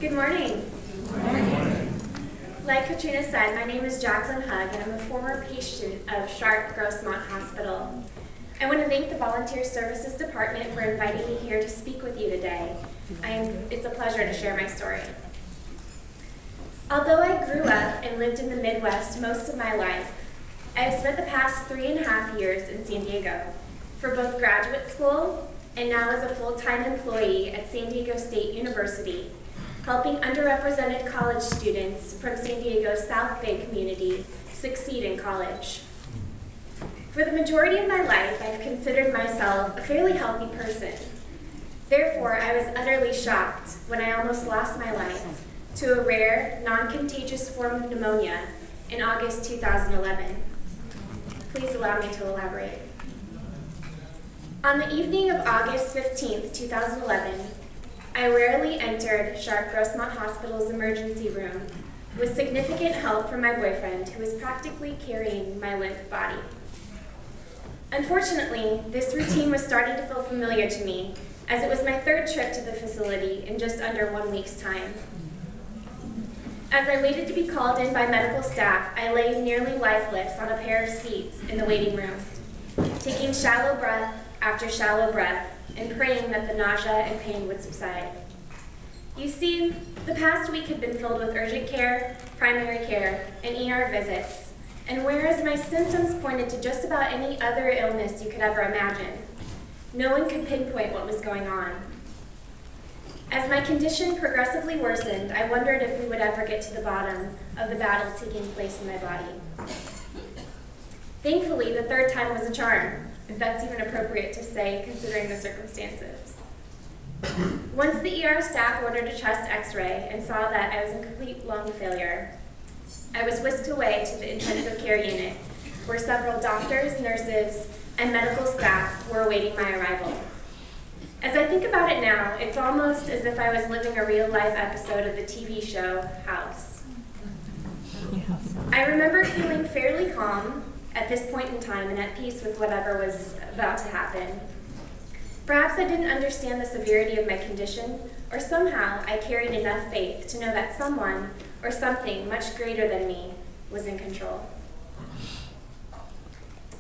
Good morning. Good morning. Like Katrina said, my name is Jacqueline Hugg, and I'm a former patient of SHARP Grossmont Hospital. I want to thank the Volunteer Services Department for inviting me here to speak with you today. It's a pleasure to share my story. Although I grew up and lived in the Midwest most of my life, I have spent the past 3.5 years in San Diego for both graduate school and now as a full-time employee at San Diego State University, helping underrepresented college students from San Diego's South Bay community succeed in college. For the majority of my life, I've considered myself a fairly healthy person. Therefore, I was utterly shocked when I almost lost my life to a rare, non-contagious form of pneumonia in August 2011. Please allow me to elaborate. On the evening of August 15, 2011, I rarely entered SHARP Grossmont Hospital's emergency room with significant help from my boyfriend, who was practically carrying my limp body. Unfortunately, this routine was starting to feel familiar to me, as it was my third trip to the facility in just under 1 week's time. As I waited to be called in by medical staff, I lay nearly lifeless on a pair of seats in the waiting room, taking shallow breath after shallow breath, and praying that the nausea and pain would subside. You see, the past week had been filled with urgent care, primary care, and ER visits, and whereas my symptoms pointed to just about any other illness you could ever imagine, no one could pinpoint what was going on. As my condition progressively worsened, I wondered if we would ever get to the bottom of the battle taking place in my body. Thankfully, the third time was a charm, if that's even appropriate to say, considering the circumstances. Once the ER staff ordered a chest x-ray and saw that I was in complete lung failure, I was whisked away to the intensive care unit, where several doctors, nurses, and medical staff were awaiting my arrival. As I think about it now, it's almost as if I was living a real-life episode of the TV show House. I remember feeling fairly calm at this point in time and at peace with whatever was about to happen. Perhaps I didn't understand the severity of my condition, or somehow I carried enough faith to know that someone or something much greater than me was in control.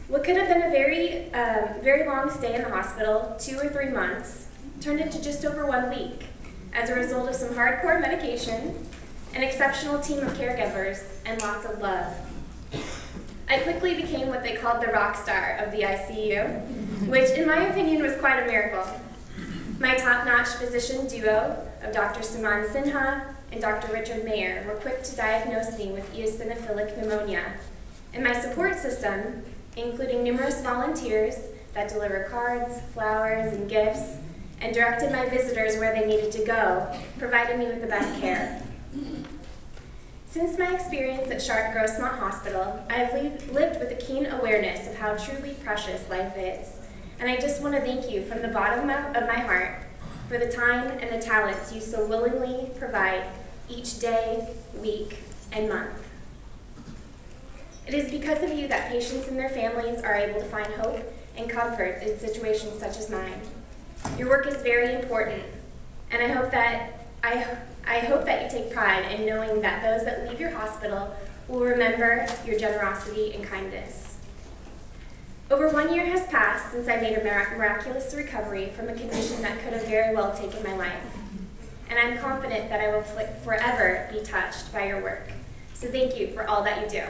What could have been a very long stay in the hospital, 2 or 3 months, turned into just over 1 week as a result of some hardcore medication, an exceptional team of caregivers, and lots of love. I quickly became what they called the rock star of the ICU, which in my opinion was quite a miracle. My top-notch physician duo of Dr. Suman Sinha and Dr. Richard Mayer were quick to diagnose me with eosinophilic pneumonia, and my support system, including numerous volunteers that deliver cards, flowers, and gifts, and directed my visitors where they needed to go, provided me with the best care. Since my experience at SHARP Grossmont Hospital, I have lived with a keen awareness of how truly precious life is, and I just want to thank you from the bottom of my heart for the time and the talents you so willingly provide each day, week, and month. It is because of you that patients and their families are able to find hope and comfort in situations such as mine. Your work is very important, and I hope that you take pride in knowing that those that leave your hospital will remember your generosity and kindness. Over 1 year has passed since I made a miraculous recovery from a condition that could have very well taken my life, and I'm confident that I will forever be touched by your work. So thank you for all that you do.